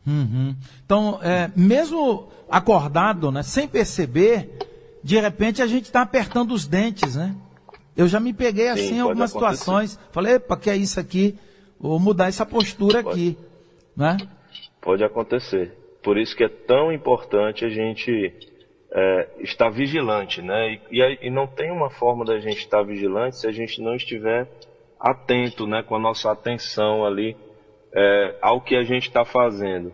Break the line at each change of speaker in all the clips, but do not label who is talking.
Uhum. Então, mesmo acordado, né, sem perceber, de repente a gente está apertando os dentes, né? Eu já me peguei assim em algumas situações. Falei, epa, que é isso aqui? Vou mudar essa postura aqui, né?
Pode acontecer. Por isso que é tão importante a gente estar vigilante, né? E não tem uma forma da gente estar vigilante se a gente não estiver atento, né? Com a nossa atenção ali ao que a gente está fazendo.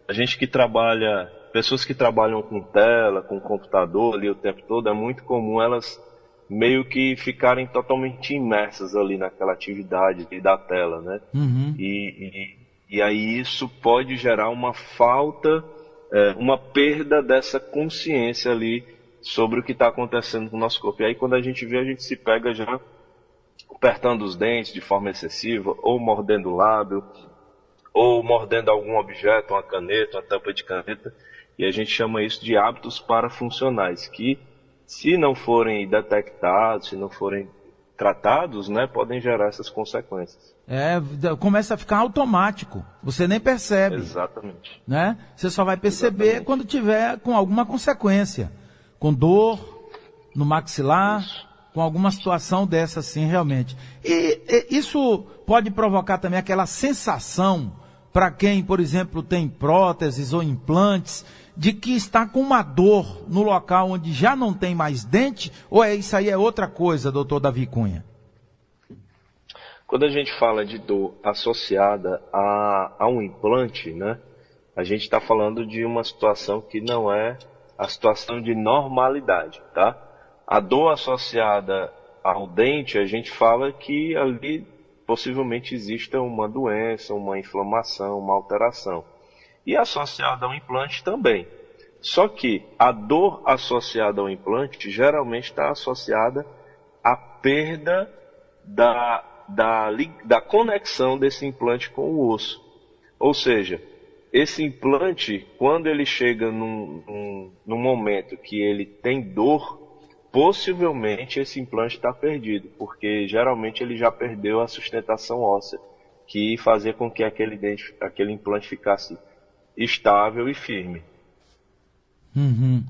A gente que trabalha, pessoas que trabalham com tela, com computador ali o tempo todo, é muito comum elas meio que ficarem totalmente imersas ali naquela atividade da tela, né?
Uhum.
E aí isso pode gerar uma falta, uma perda dessa consciência ali sobre o que está acontecendo com o nosso corpo. E aí quando a gente vê, a gente se pega já apertando os dentes de forma excessiva, ou mordendo o lábio, ou mordendo algum objeto, uma caneta, uma tampa de caneta, e a gente chama isso de hábitos parafuncionais, que se não forem detectados, se não forem tratados, né, podem gerar essas consequências.
Começa a ficar automático, você nem percebe.
Exatamente.
Né? Você só vai perceber quando tiver com alguma consequência, com dor no maxilar, com alguma situação dessa assim realmente. E isso pode provocar também aquela sensação para quem, por exemplo, tem próteses ou implantes, de que está com uma dor no local onde já não tem mais dente, ou isso aí é outra coisa, doutor Davi Cunha?
Quando a gente fala de dor associada a um implante, né, a gente está falando de uma situação que não é a situação de normalidade, tá? A dor associada ao dente, a gente fala que ali possivelmente exista uma doença, uma inflamação, uma alteração. E associada ao implante também. Só que a dor associada ao implante geralmente está associada à perda da conexão desse implante com o osso. Ou seja, esse implante, quando ele chega num momento que ele tem dor, possivelmente esse implante está perdido, porque geralmente ele já perdeu a sustentação óssea, que fazia com que aquele implante ficasse estável e firme.
Uhum.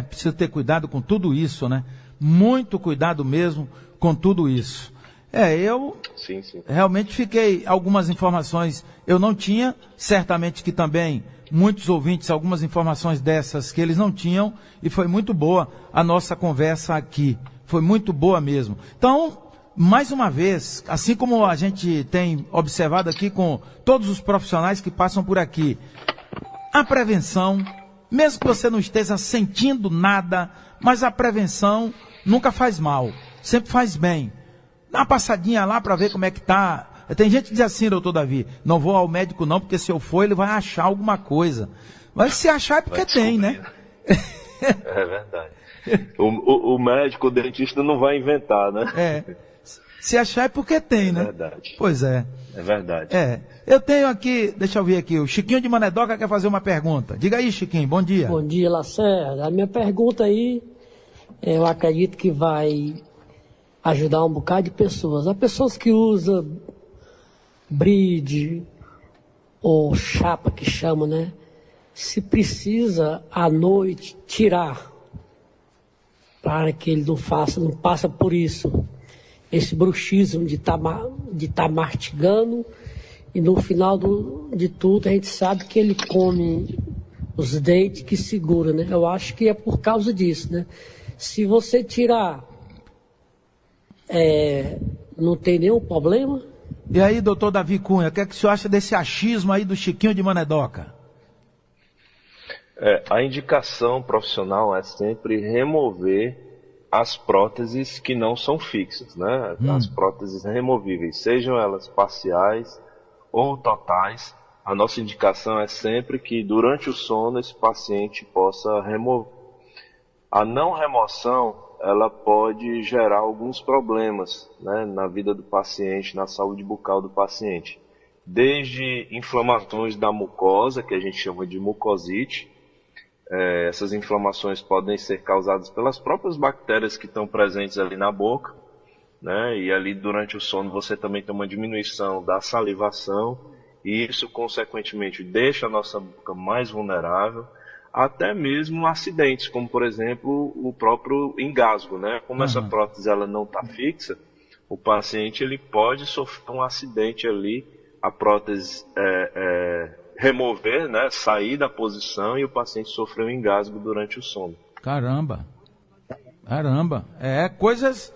Precisa ter cuidado com tudo isso, né? Muito cuidado mesmo com tudo isso. Eu
Sim.
realmente fiquei, algumas informações eu não tinha, certamente que também muitos ouvintes, algumas informações dessas que eles não tinham, e foi muito boa a nossa conversa aqui, foi muito boa mesmo. Então, mais uma vez, assim como a gente tem observado aqui com todos os profissionais que passam por aqui, a prevenção, mesmo que você não esteja sentindo nada, mas a prevenção nunca faz mal, sempre faz bem. Dá uma passadinha lá para ver como é que tá. Tem gente que diz assim, doutor Davi, não vou ao médico não, porque se eu for ele vai achar alguma coisa. Mas se achar é porque tem, né?
É verdade. O médico, o dentista não vai inventar, né?
Se achar é porque tem, né?
É verdade.
Pois é.
É verdade.
Eu tenho aqui, deixa eu ver aqui, o Chiquinho de Manedoca quer fazer uma pergunta. Diga aí, Chiquinho, bom dia.
Bom dia, Lacerda. A minha pergunta aí, eu acredito que vai ajudar um bocado de pessoas. Há pessoas que usam bride ou chapa que chama, né? Se precisa à noite tirar para que ele não passa por isso. Esse bruxismo de tá mastigando e no final de tudo a gente sabe que ele come os dentes que segura, né? Eu acho que é por causa disso, né? Se você tirar, não tem nenhum problema.
E aí, doutor Davi Cunha, o que é que o senhor acha desse achismo aí do Chiquinho de Manedoca?
A indicação profissional é sempre remover as próteses que não são fixas, né? As próteses removíveis, sejam elas parciais ou totais. A nossa indicação é sempre que durante o sono esse paciente possa remover. A não remoção, ela pode gerar alguns problemas, né, na vida do paciente, na saúde bucal do paciente. Desde inflamações da mucosa, que a gente chama de mucosite. Essas inflamações podem ser causadas pelas próprias bactérias que estão presentes ali na boca, né, e ali durante o sono você também tem uma diminuição da salivação, e isso, consequentemente, deixa a nossa boca mais vulnerável, até mesmo acidentes, como, por exemplo, o próprio engasgo, né? Como essa prótese ela não está fixa, o paciente ele pode sofrer um acidente ali, a prótese remover, né? Sair da posição e o paciente sofrer um engasgo durante o sono.
Caramba! Coisas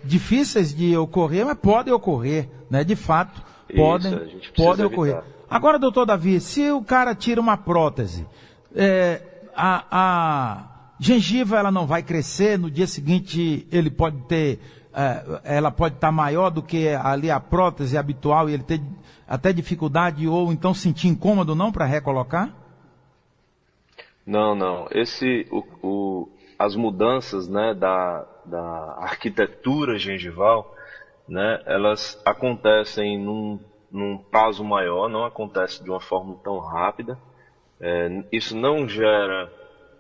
difíceis de ocorrer, mas podem ocorrer, né? De fato, podem ocorrer.
Evitar.
Agora, doutor Davi, se o cara tira uma prótese, a gengiva ela não vai crescer, no dia seguinte ele pode ter, ela pode estar maior do que ali a prótese habitual e ele ter até dificuldade ou então sentir incômodo não para recolocar?
Não. As mudanças, né, da arquitetura gengival, né, elas acontecem num prazo maior, não acontece de uma forma tão rápida. Isso não gera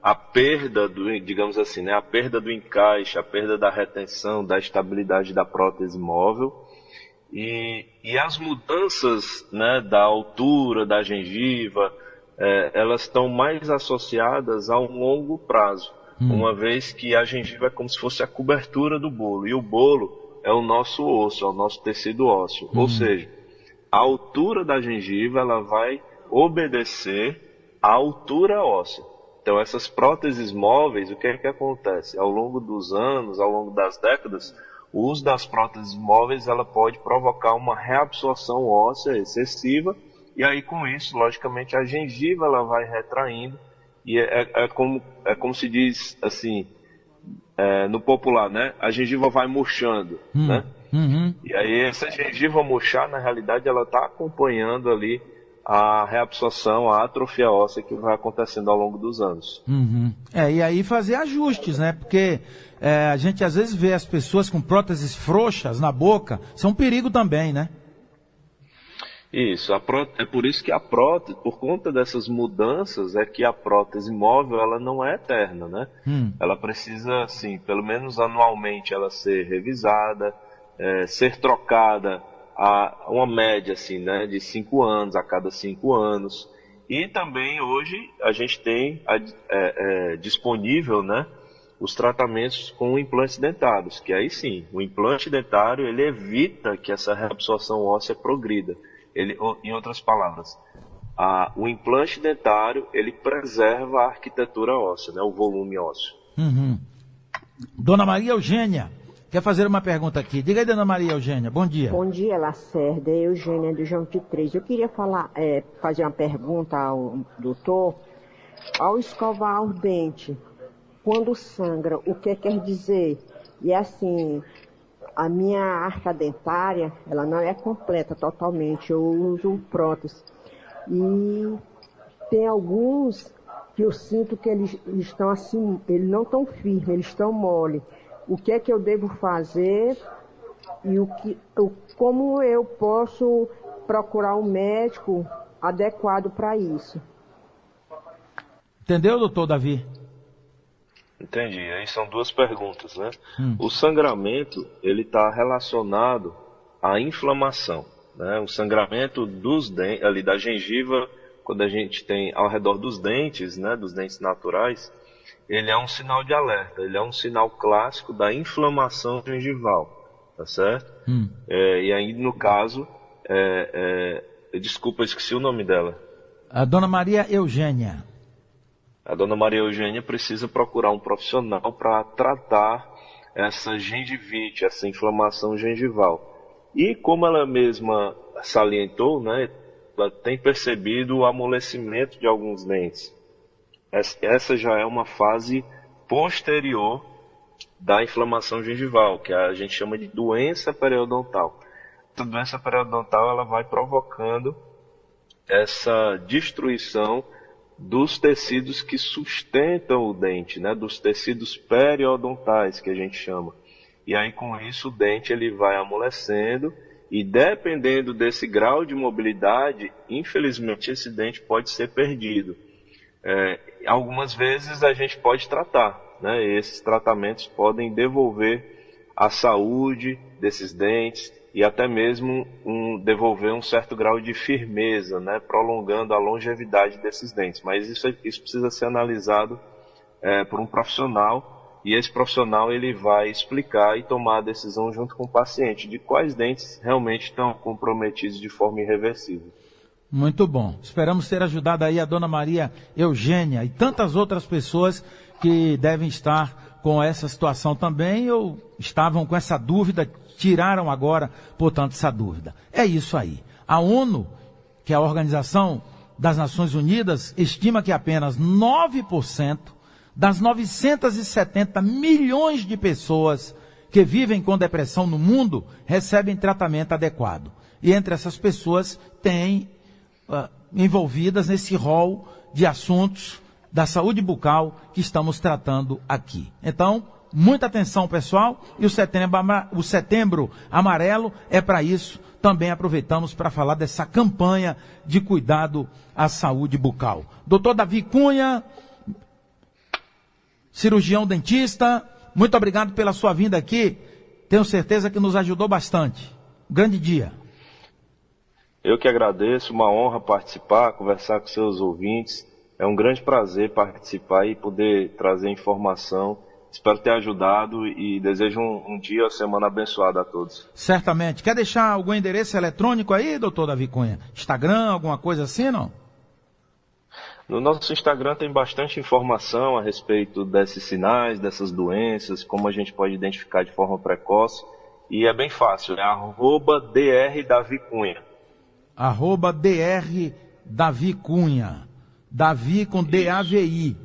a perda digamos assim, né, a perda do encaixe, a perda da retenção, da estabilidade da prótese móvel. E as mudanças, né, da altura da gengiva, elas estão mais associadas a um longo prazo, uma vez que a gengiva é como se fosse a cobertura do bolo, e o bolo é o nosso osso, é o nosso tecido ósseo, ou seja, a altura da gengiva ela vai obedecer à altura óssea. Então essas próteses móveis, o que é que acontece? Ao longo dos anos, ao longo das décadas, o uso das próteses móveis ela pode provocar uma reabsorção óssea excessiva, e aí com isso, logicamente, a gengiva ela vai retraindo, e é como se diz assim, no popular, né? A gengiva vai murchando, né? E aí essa gengiva murchar, na realidade, ela está acompanhando ali a reabsorção, a atrofia óssea que vai acontecendo ao longo dos anos.
E aí fazer ajustes, né? Porque a gente às vezes vê as pessoas com próteses frouxas na boca, são um perigo também, né?
Isso, é por isso que a prótese, por conta dessas mudanças, é que a prótese móvel ela não é eterna, né? Ela precisa, assim, pelo menos anualmente, ela ser revisada, ser trocada a uma média, assim, né, de 5 anos, a cada 5 anos. E também hoje a gente tem disponível, né, os tratamentos com implantes dentários, que aí sim, o implante dentário ele evita que essa reabsorção óssea progrida. Em outras palavras, o implante dentário ele preserva a arquitetura óssea, né, o volume ósseo.
Dona Maria Eugênia quer fazer uma pergunta aqui. Diga aí, Dona Maria Eugênia, bom dia.
Bom dia, Lacerda, Eugênia do João de Três. Eu queria fazer uma pergunta ao doutor. Ao escovar os dentes, quando sangra, o que quer dizer? E assim, a minha arca dentária, ela não é completa totalmente, eu uso prótese. E tem alguns que eu sinto que eles estão assim, eles não estão firmes, eles estão mole. O que é que eu devo fazer e como eu posso procurar um médico adequado para isso?
Entendeu, doutor Davi?
Entendi. Aí são duas perguntas, né? O sangramento, ele está relacionado à inflamação, né? O sangramento dos dentes, ali da gengiva, quando a gente tem ao redor dos dentes, né, dos dentes naturais, ele é um sinal de alerta, ele é um sinal clássico da inflamação gengival, tá certo? E aí, no caso, desculpa, eu esqueci o nome dela.
A Dona Maria Eugênia.
A Dona Maria Eugênia precisa procurar um profissional para tratar essa gengivite, essa inflamação gengival. E como ela mesma salientou, né, ela tem percebido o amolecimento de alguns dentes. Essa já é uma fase posterior da inflamação gengival, que a gente chama de doença periodontal. Essa doença periodontal ela vai provocando essa destruição dos tecidos que sustentam o dente, né, dos tecidos periodontais, que a gente chama. E aí, com isso, o dente ele vai amolecendo e, dependendo desse grau de mobilidade, infelizmente, esse dente pode ser perdido. Algumas vezes a gente pode tratar, né? Esses tratamentos podem devolver a saúde desses dentes, e até mesmo devolver um certo grau de firmeza, né, prolongando a longevidade desses dentes. Mas isso precisa ser analisado por um profissional, e esse profissional ele vai explicar e tomar a decisão junto com o paciente de quais dentes realmente estão comprometidos de forma irreversível.
Muito bom. Esperamos ter ajudado aí a dona Maria Eugênia e tantas outras pessoas que devem estar com essa situação também ou estavam com essa dúvida, tiraram agora, portanto, essa dúvida. É isso aí. A ONU, que é a Organização das Nações Unidas, estima que apenas 9% das 970 milhões de pessoas que vivem com depressão no mundo recebem tratamento adequado. E entre essas pessoas tem envolvidas nesse rol de assuntos da saúde bucal que estamos tratando aqui. Então, muita atenção, pessoal, e o Setembro Amarelo é para isso. Também aproveitamos para falar dessa campanha de cuidado à saúde bucal. Doutor Davi Cunha, cirurgião dentista, muito obrigado pela sua vinda aqui. Tenho certeza que nos ajudou bastante. Grande dia.
Eu que agradeço, uma honra participar, conversar com seus ouvintes. É um grande prazer participar e poder trazer informação. Espero ter ajudado e desejo um dia, uma semana abençoada a todos.
Certamente. Quer deixar algum endereço eletrônico aí, doutor Davi Cunha? Instagram, alguma coisa assim, não?
No nosso Instagram tem bastante informação a respeito desses sinais, dessas doenças, como a gente pode identificar de forma precoce. E é bem fácil, é @drdavicunha.
@Dr Davi Cunha. Davi com D-A-V-I.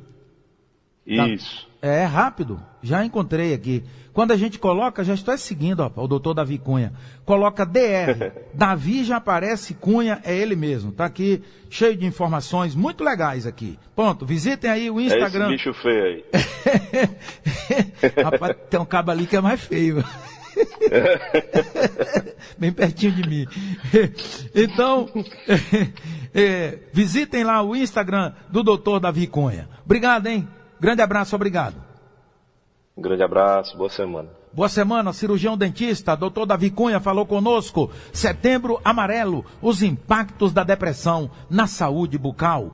Isso.
É rápido, já encontrei aqui. Quando a gente coloca, já estou seguindo, ó, o doutor Davi Cunha. Coloca DR. Davi já aparece, Cunha é ele mesmo. Tá aqui, cheio de informações muito legais aqui. Pronto, visitem aí o Instagram.
É esse bicho feio aí.
Rapaz, tem um cabo ali que é mais feio. Bem pertinho de mim. Então, visitem lá o Instagram do doutor Davi Cunha. Obrigado, hein? Grande abraço, obrigado.
Um grande abraço, boa semana.
Boa semana, cirurgião dentista, doutor Davi Cunha falou conosco. Setembro Amarelo, os impactos da depressão na saúde bucal.